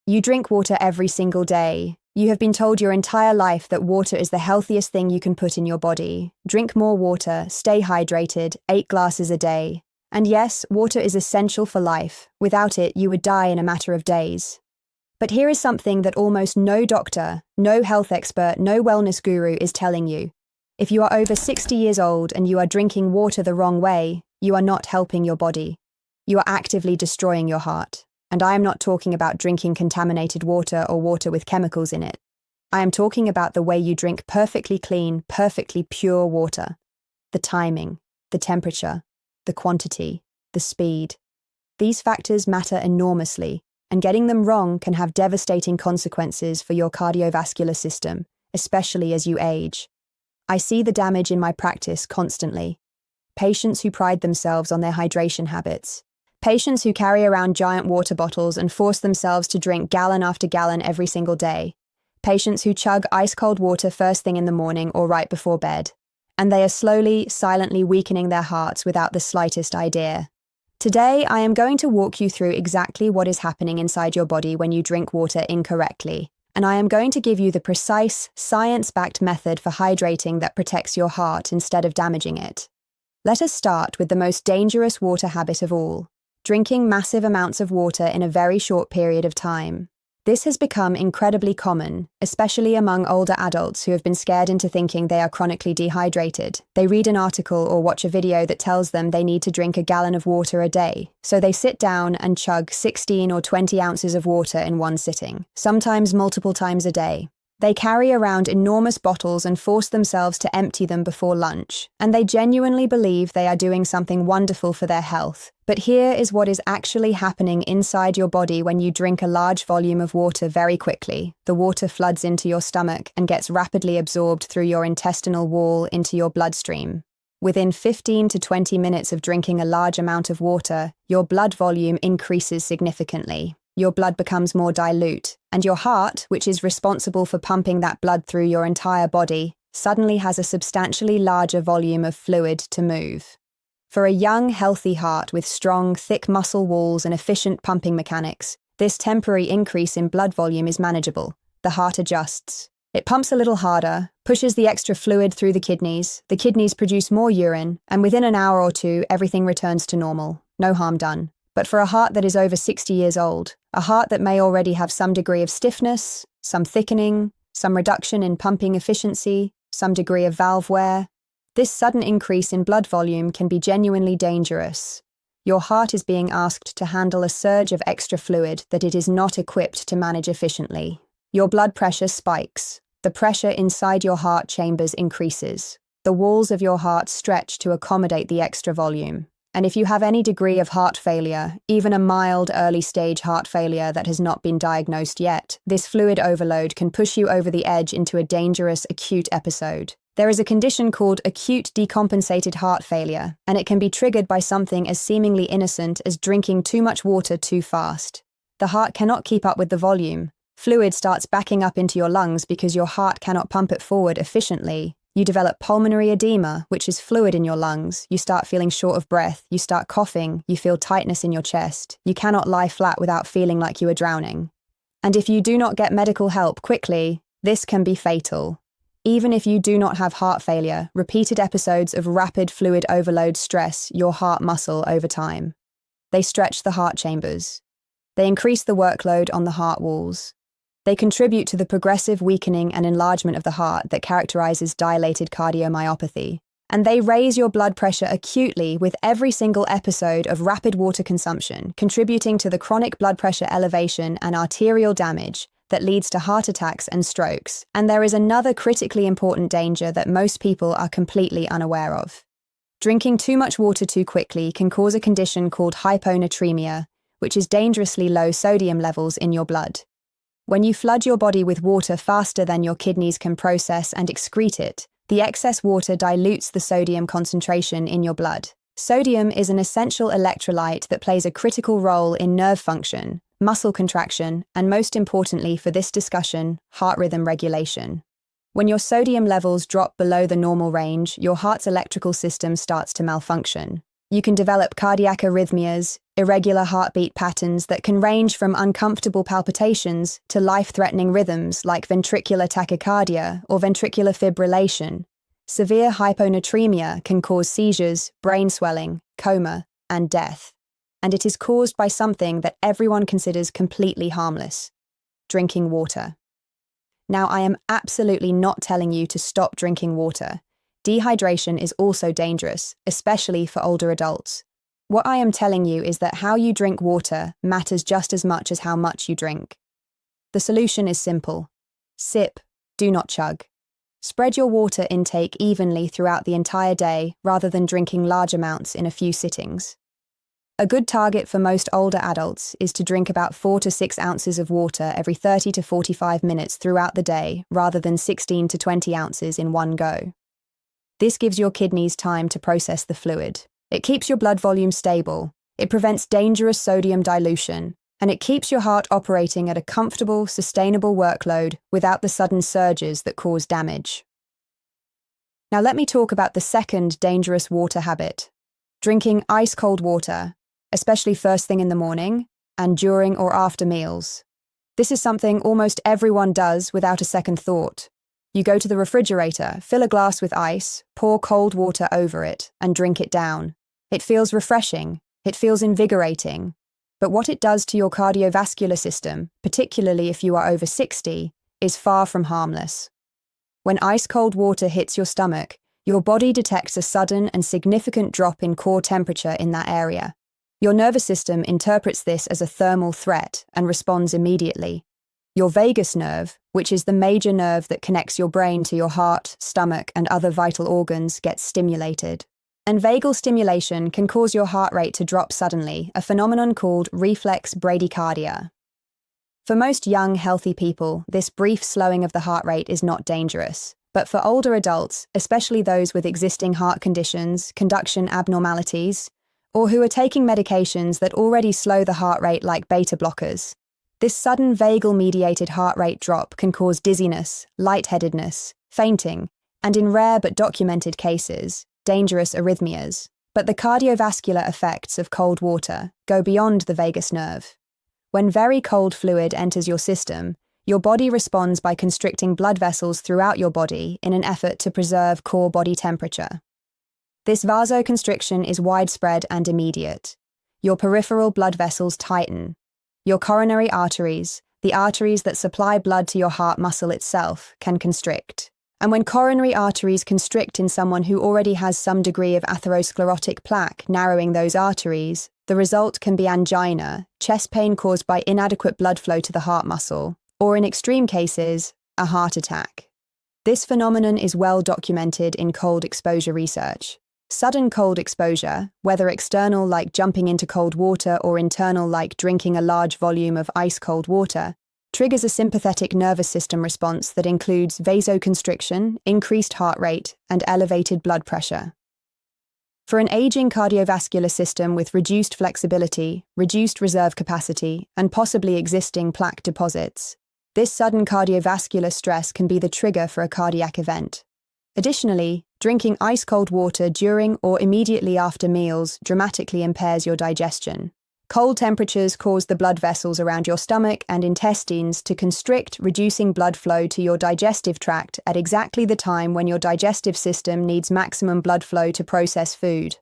You drink water every single day. You have been told your entire life that water is the healthiest thing you can put in your body. Drink more water, stay hydrated, 8 glasses a day. And yes, water is essential for life. Without it, you would die in a matter of days. But here is something that almost no doctor, no health expert, no wellness guru is telling you. If you are over 60 years old and you are drinking water the wrong way, you are not helping your body. You are actively destroying your heart. And I am not talking about drinking contaminated water or water with chemicals in it. I am talking about the way you drink perfectly clean, perfectly pure water. The timing, the temperature, the quantity, the speed. These factors matter enormously, and getting them wrong can have devastating consequences for your cardiovascular system, especially as you age. I see the damage in my practice constantly. Patients who pride themselves on their hydration habits. Patients who carry around giant water bottles and force themselves to drink gallon after gallon every single day. Patients who chug ice-cold water first thing in the morning or right before bed. And they are slowly, silently weakening their hearts without the slightest idea. Today, I am going to walk you through exactly what is happening inside your body when you drink water incorrectly. And I am going to give you the precise, science-backed method for hydrating that protects your heart instead of damaging it. Let us start with the most dangerous water habit of all. Drinking massive amounts of water in a very short period of time. This has become incredibly common, especially among older adults who have been scared into thinking they are chronically dehydrated. They read an article or watch a video that tells them they need to drink a gallon of water a day, so they sit down and chug 16 or 20 ounces of water in one sitting, sometimes multiple times a day. They carry around enormous bottles and force themselves to empty them before lunch, and they genuinely believe they are doing something wonderful for their health. But here is what is actually happening inside your body when you drink a large volume of water very quickly. The water floods into your stomach and gets rapidly absorbed through your intestinal wall into your bloodstream. Within 15 to 20 minutes of drinking a large amount of water, your blood volume increases significantly. Your blood becomes more dilute, and your heart, which is responsible for pumping that blood through your entire body, suddenly has a substantially larger volume of fluid to move. For a young, healthy heart with strong, thick muscle walls and efficient pumping mechanics, this temporary increase in blood volume is manageable. The heart adjusts. It pumps a little harder, pushes the extra fluid through the kidneys produce more urine, and within an hour or two, everything returns to normal. No harm done. But for a heart that is over 60 years old, a heart that may already have some degree of stiffness, some thickening, some reduction in pumping efficiency, some degree of valve wear, this sudden increase in blood volume can be genuinely dangerous. Your heart is being asked to handle a surge of extra fluid that it is not equipped to manage efficiently. Your blood pressure spikes. The pressure inside your heart chambers increases. The walls of your heart stretch to accommodate the extra volume. And if you have any degree of heart failure, even a mild early-stage heart failure that has not been diagnosed yet, this fluid overload can push you over the edge into a dangerous acute episode. There is a condition called acute decompensated heart failure, and it can be triggered by something as seemingly innocent as drinking too much water too fast. The heart cannot keep up with the volume. Fluid starts backing up into your lungs because your heart cannot pump it forward efficiently. You develop pulmonary edema, which is fluid in your lungs. You start feeling short of breath. You start coughing. You feel tightness in your chest. You cannot lie flat without feeling like you are drowning. And if you do not get medical help quickly, this can be fatal. Even if you do not have heart failure, repeated episodes of rapid fluid overload stress your heart muscle over time. They stretch the heart chambers. They increase the workload on the heart walls. They contribute to the progressive weakening and enlargement of the heart that characterizes dilated cardiomyopathy. And they raise your blood pressure acutely with every single episode of rapid water consumption, contributing to the chronic blood pressure elevation and arterial damage that leads to heart attacks and strokes. And there is another critically important danger that most people are completely unaware of. Drinking too much water too quickly can cause a condition called hyponatremia, which is dangerously low sodium levels in your blood. When you flood your body with water faster than your kidneys can process and excrete it, the excess water dilutes the sodium concentration in your blood. Sodium is an essential electrolyte that plays a critical role in nerve function, muscle contraction, and most importantly for this discussion, heart rhythm regulation. When your sodium levels drop below the normal range, your heart's electrical system starts to malfunction. You can develop cardiac arrhythmias, irregular heartbeat patterns that can range from uncomfortable palpitations to life-threatening rhythms like ventricular tachycardia or ventricular fibrillation. Severe hyponatremia can cause seizures, brain swelling, coma, and death. And it is caused by something that everyone considers completely harmless: drinking water. Now, I am absolutely not telling you to stop drinking water. Dehydration is also dangerous, especially for older adults. What I am telling you is that how you drink water matters just as much as how much you drink. The solution is simple. Sip, do not chug. Spread your water intake evenly throughout the entire day rather than drinking large amounts in a few sittings. A good target for most older adults is to drink about 4 to 6 ounces of water every 30 to 45 minutes throughout the day rather than 16 to 20 ounces in one go. This gives your kidneys time to process the fluid. It keeps your blood volume stable, it prevents dangerous sodium dilution, and it keeps your heart operating at a comfortable, sustainable workload without the sudden surges that cause damage. Now let me talk about the second dangerous water habit: drinking ice-cold water, especially first thing in the morning and during or after meals. This is something almost everyone does without a second thought. You go to the refrigerator, fill a glass with ice, pour cold water over it, and drink it down. It feels refreshing, it feels invigorating, but what it does to your cardiovascular system, particularly if you are over 60, is far from harmless. When ice-cold water hits your stomach, your body detects a sudden and significant drop in core temperature in that area. Your nervous system interprets this as a thermal threat and responds immediately. Your vagus nerve, which is the major nerve that connects your brain to your heart, stomach, and other vital organs, gets stimulated. And vagal stimulation can cause your heart rate to drop suddenly, a phenomenon called reflex bradycardia. For most young, healthy people, this brief slowing of the heart rate is not dangerous. But for older adults, especially those with existing heart conditions, conduction abnormalities, or who are taking medications that already slow the heart rate like beta blockers, this sudden vagal-mediated heart rate drop can cause dizziness, lightheadedness, fainting, and in rare but documented cases, dangerous arrhythmias. But the cardiovascular effects of cold water go beyond the vagus nerve. When very cold fluid enters your system, your body responds by constricting blood vessels throughout your body in an effort to preserve core body temperature. This vasoconstriction is widespread and immediate. Your peripheral blood vessels tighten. Your coronary arteries, the arteries that supply blood to your heart muscle itself, can constrict. And when coronary arteries constrict in someone who already has some degree of atherosclerotic plaque narrowing those arteries, the result can be angina, chest pain caused by inadequate blood flow to the heart muscle, or in extreme cases, a heart attack. This phenomenon is well documented in cold exposure research. Sudden cold exposure, whether external like jumping into cold water or internal like drinking a large volume of ice-cold water, triggers a sympathetic nervous system response that includes vasoconstriction, increased heart rate, and elevated blood pressure. For an aging cardiovascular system with reduced flexibility, reduced reserve capacity, and possibly existing plaque deposits, this sudden cardiovascular stress can be the trigger for a cardiac event. Additionally, drinking ice-cold water during or immediately after meals dramatically impairs your digestion. Cold temperatures cause the blood vessels around your stomach and intestines to constrict, reducing blood flow to your digestive tract at exactly the time when your digestive system needs maximum blood flow to process food.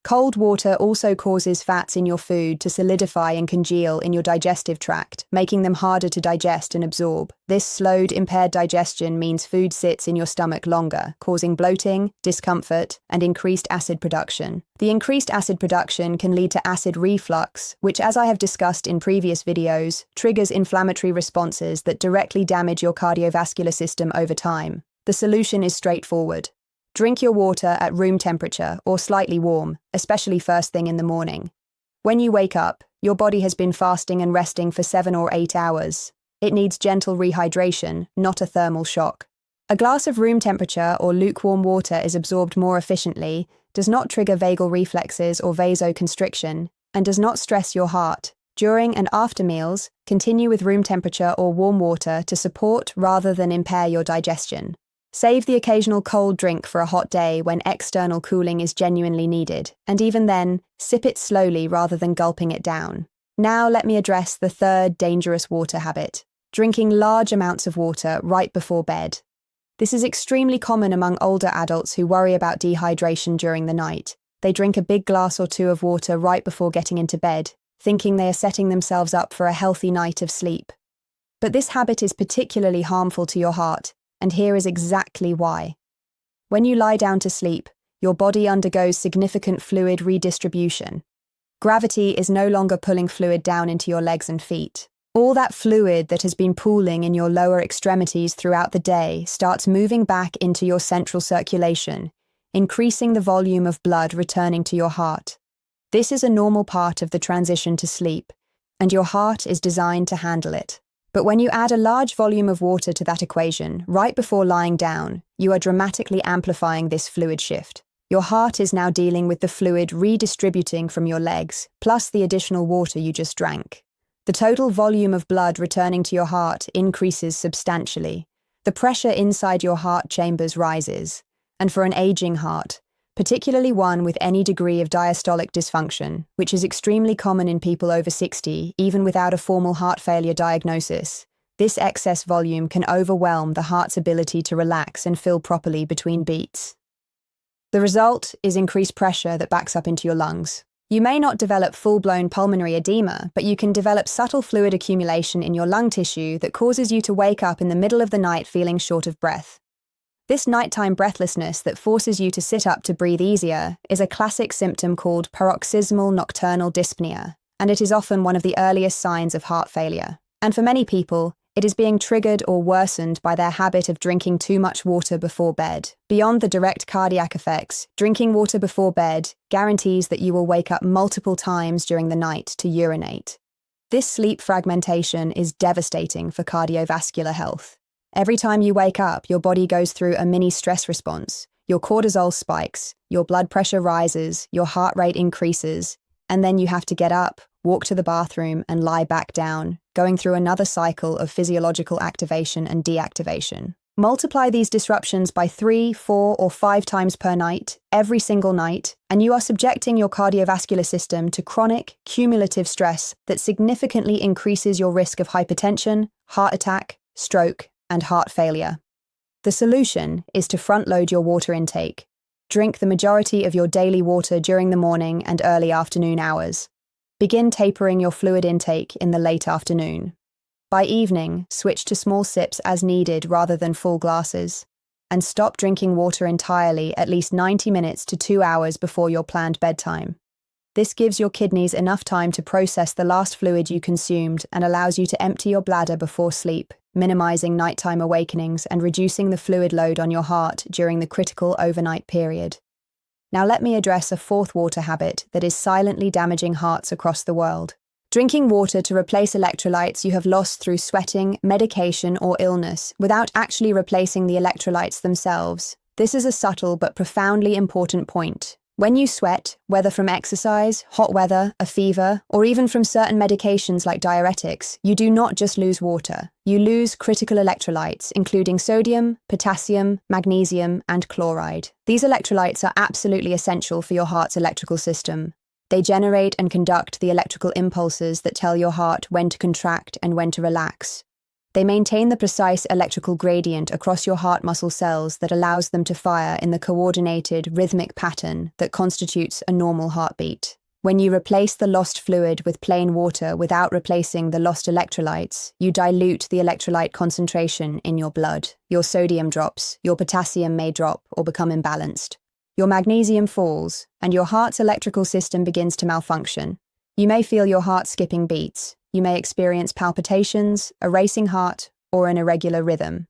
Cold water also causes fats in your food to solidify and congeal in your digestive tract, making them harder to digest and absorb. This slowed, impaired digestion means food sits in your stomach longer, causing bloating, discomfort, and increased acid production. The increased acid production can lead to acid reflux, which, as I have discussed in previous videos, triggers inflammatory responses that directly damage your cardiovascular system over time. The solution is straightforward. Drink your water at room temperature or slightly warm, especially first thing in the morning. When you wake up, your body has been fasting and resting for 7 or 8 hours. It needs gentle rehydration, not a thermal shock. A glass of room temperature or lukewarm water is absorbed more efficiently, does not trigger vagal reflexes or vasoconstriction, and does not stress your heart. During and after meals, continue with room temperature or warm water to support rather than impair your digestion. Save the occasional cold drink for a hot day when external cooling is genuinely needed, and even then, sip it slowly rather than gulping it down. Now let me address the third dangerous water habit: drinking large amounts of water right before bed. This is extremely common among older adults who worry about dehydration during the night. They drink a big glass or two of water right before getting into bed, thinking they are setting themselves up for a healthy night of sleep. But this habit is particularly harmful to your heart, and here is exactly why. When you lie down to sleep, your body undergoes significant fluid redistribution. Gravity is no longer pulling fluid down into your legs and feet. All that fluid that has been pooling in your lower extremities throughout the day starts moving back into your central circulation, increasing the volume of blood returning to your heart. This is a normal part of the transition to sleep, and your heart is designed to handle it. But when you add a large volume of water to that equation right before lying down, you are dramatically amplifying this fluid shift. Your heart is now dealing with the fluid redistributing from your legs, plus the additional water you just drank. The total volume of blood returning to your heart increases substantially. The pressure inside your heart chambers rises, and for an aging heart, particularly one with any degree of diastolic dysfunction, which is extremely common in people over 60, even without a formal heart failure diagnosis, this excess volume can overwhelm the heart's ability to relax and fill properly between beats. The result is increased pressure that backs up into your lungs. You may not develop full-blown pulmonary edema, but you can develop subtle fluid accumulation in your lung tissue that causes you to wake up in the middle of the night feeling short of breath. This nighttime breathlessness that forces you to sit up to breathe easier is a classic symptom called paroxysmal nocturnal dyspnea, and it is often one of the earliest signs of heart failure. And for many people, it is being triggered or worsened by their habit of drinking too much water before bed. Beyond the direct cardiac effects, drinking water before bed guarantees that you will wake up multiple times during the night to urinate. This sleep fragmentation is devastating for cardiovascular health. Every time you wake up, your body goes through a mini stress response. Your cortisol spikes, your blood pressure rises, your heart rate increases, and then you have to get up, walk to the bathroom, and lie back down, going through another cycle of physiological activation and deactivation. Multiply these disruptions by 3, 4, or 5 times per night, every single night, and you are subjecting your cardiovascular system to chronic, cumulative stress that significantly increases your risk of hypertension, heart attack, stroke, and heart failure. The solution is to front-load your water intake. Drink the majority of your daily water during the morning and early afternoon hours. Begin tapering your fluid intake in the late afternoon. By evening, switch to small sips as needed rather than full glasses. And stop drinking water entirely at least 90 minutes to 2 hours before your planned bedtime. This gives your kidneys enough time to process the last fluid you consumed and allows you to empty your bladder before sleep, minimizing nighttime awakenings and reducing the fluid load on your heart during the critical overnight period. Now let me address a fourth water habit that is silently damaging hearts across the world. Drinking water to replace electrolytes you have lost through sweating, medication, or illness without actually replacing the electrolytes themselves. This is a subtle but profoundly important point. When you sweat, whether from exercise, hot weather, a fever, or even from certain medications like diuretics, you do not just lose water. You lose critical electrolytes, including sodium, potassium, magnesium, and chloride. These electrolytes are absolutely essential for your heart's electrical system. They generate and conduct the electrical impulses that tell your heart when to contract and when to relax. They maintain the precise electrical gradient across your heart muscle cells that allows them to fire in the coordinated, rhythmic pattern that constitutes a normal heartbeat. When you replace the lost fluid with plain water without replacing the lost electrolytes, you dilute the electrolyte concentration in your blood. Your sodium drops, your potassium may drop or become imbalanced. Your magnesium falls, and your heart's electrical system begins to malfunction. You may feel your heart skipping beats. You may experience palpitations, a racing heart, or an irregular rhythm.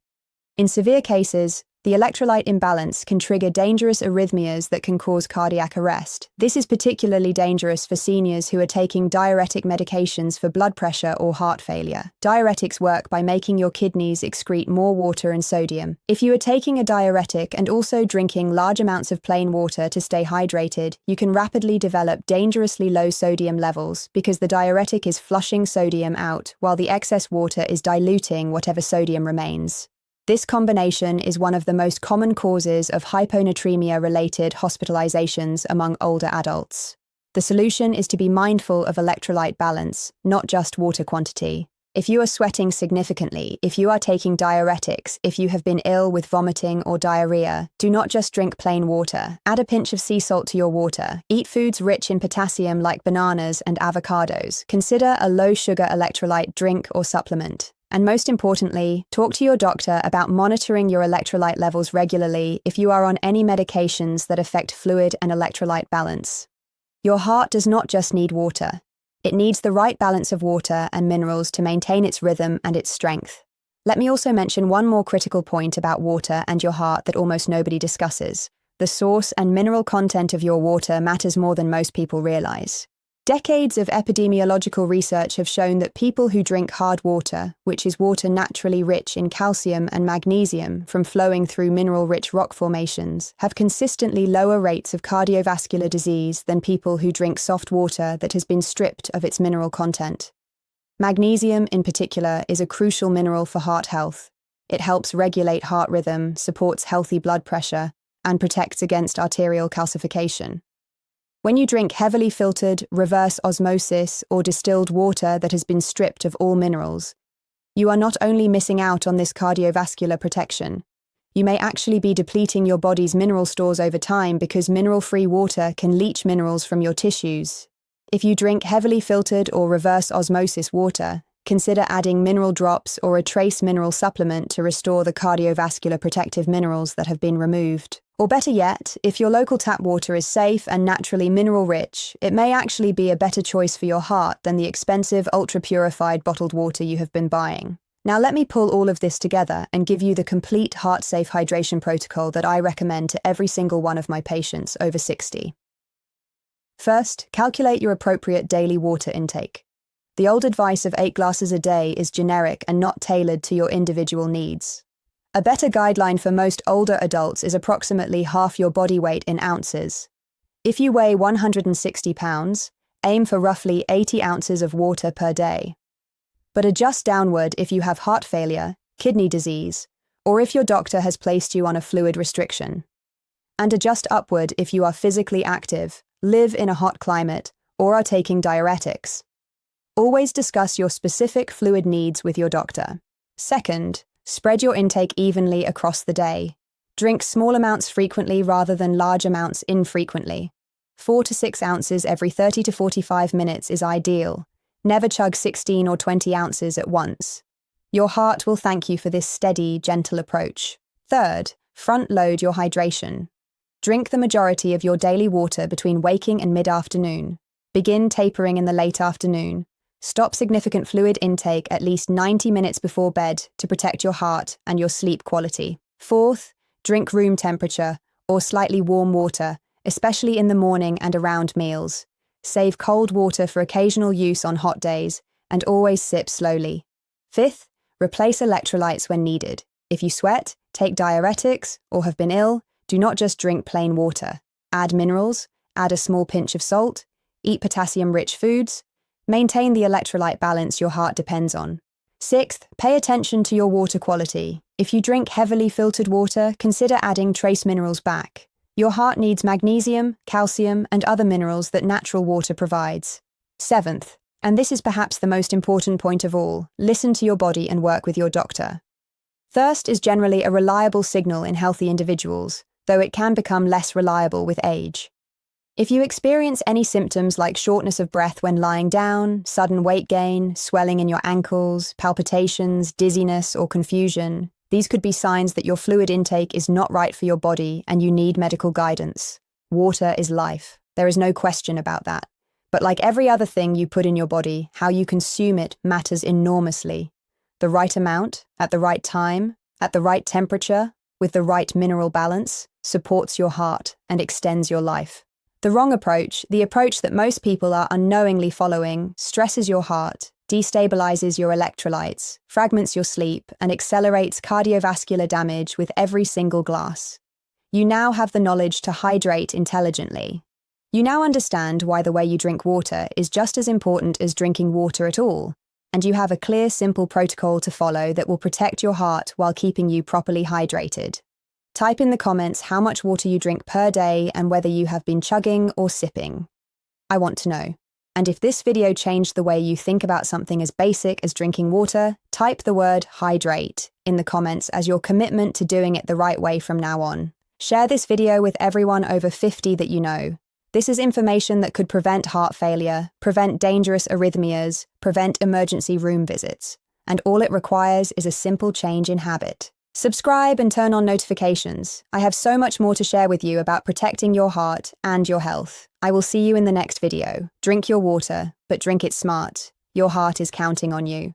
In severe cases, the electrolyte imbalance can trigger dangerous arrhythmias that can cause cardiac arrest. This is particularly dangerous for seniors who are taking diuretic medications for blood pressure or heart failure. Diuretics work by making your kidneys excrete more water and sodium. If you are taking a diuretic and also drinking large amounts of plain water to stay hydrated, you can rapidly develop dangerously low sodium levels because the diuretic is flushing sodium out while the excess water is diluting whatever sodium remains. This combination is one of the most common causes of hyponatremia-related hospitalizations among older adults. The solution is to be mindful of electrolyte balance, not just water quantity. If you are sweating significantly, if you are taking diuretics, if you have been ill with vomiting or diarrhea, do not just drink plain water. Add a pinch of sea salt to your water. Eat foods rich in potassium like bananas and avocados. Consider a low-sugar electrolyte drink or supplement. And most importantly, talk to your doctor about monitoring your electrolyte levels regularly if you are on any medications that affect fluid and electrolyte balance. Your heart does not just need water. It needs the right balance of water and minerals to maintain its rhythm and its strength. Let me also mention one more critical point about water and your heart that almost nobody discusses. The source and mineral content of your water matters more than most people realize. Decades of epidemiological research have shown that people who drink hard water, which is water naturally rich in calcium and magnesium from flowing through mineral-rich rock formations, have consistently lower rates of cardiovascular disease than people who drink soft water that has been stripped of its mineral content. Magnesium, in particular, is a crucial mineral for heart health. It helps regulate heart rhythm, supports healthy blood pressure, and protects against arterial calcification. When you drink heavily filtered, reverse osmosis, or distilled water that has been stripped of all minerals, you are not only missing out on this cardiovascular protection, you may actually be depleting your body's mineral stores over time because mineral-free water can leach minerals from your tissues. If you drink heavily filtered or reverse osmosis water, consider adding mineral drops or a trace mineral supplement to restore the cardiovascular protective minerals that have been removed. Or better yet, if your local tap water is safe and naturally mineral-rich, it may actually be a better choice for your heart than the expensive, ultra-purified bottled water you have been buying. Now let me pull all of this together and give you the complete heart-safe hydration protocol that I recommend to every single one of my patients over 60. First, calculate your appropriate daily water intake. The old advice of 8 glasses a day is generic and not tailored to your individual needs. A better guideline for most older adults is approximately half your body weight in ounces. If you weigh 160 pounds, aim for roughly 80 ounces of water per day. But adjust downward if you have heart failure, kidney disease, or if your doctor has placed you on a fluid restriction. And adjust upward if you are physically active, live in a hot climate, or are taking diuretics. Always discuss your specific fluid needs with your doctor. Second, spread your intake evenly across the day. Drink small amounts frequently rather than large amounts infrequently. 4 to 6 ounces every 30 to 45 minutes is ideal. Never chug 16 or 20 ounces at once. Your heart will thank you for this steady, gentle approach. Third, front-load your hydration. Drink the majority of your daily water between waking and mid-afternoon. Begin tapering in the late afternoon. Stop significant fluid intake at least 90 minutes before bed to protect your heart and your sleep quality. Fourth, drink room temperature or slightly warm water, especially in the morning and around meals. Save cold water for occasional use on hot days and always sip slowly. Fifth, replace electrolytes when needed. If you sweat, take diuretics, or have been ill, do not just drink plain water. Add minerals, add a small pinch of salt, eat potassium-rich foods. Maintain the electrolyte balance your heart depends on. Sixth, pay attention to your water quality. If you drink heavily filtered water, consider adding trace minerals back. Your heart needs magnesium, calcium, and other minerals that natural water provides. Seventh, and this is perhaps the most important point of all, listen to your body and work with your doctor. Thirst is generally a reliable signal in healthy individuals, though it can become less reliable with age. If you experience any symptoms like shortness of breath when lying down, sudden weight gain, swelling in your ankles, palpitations, dizziness, or confusion, these could be signs that your fluid intake is not right for your body and you need medical guidance. Water is life. There is no question about that. But like every other thing you put in your body, how you consume it matters enormously. The right amount, at the right time, at the right temperature, with the right mineral balance, supports your heart and extends your life. The wrong approach, the approach that most people are unknowingly following, stresses your heart, destabilizes your electrolytes, fragments your sleep, and accelerates cardiovascular damage with every single glass. You now have the knowledge to hydrate intelligently. You now understand why the way you drink water is just as important as drinking water at all. and you have a clear, simple protocol to follow that will protect your heart while keeping you properly hydrated. Type in the comments how much water you drink per day and whether you have been chugging or sipping. I want to know. And if this video changed the way you think about something as basic as drinking water, type the word hydrate in the comments as your commitment to doing it the right way from now on. Share this video with everyone over 50 that you know. This is information that could prevent heart failure, prevent dangerous arrhythmias, prevent emergency room visits. And all it requires is a simple change in habit. Subscribe and turn on notifications. I have so much more to share with you about protecting your heart and your health. I will see you in the next video. Drink your water, but drink it smart. Your heart is counting on you.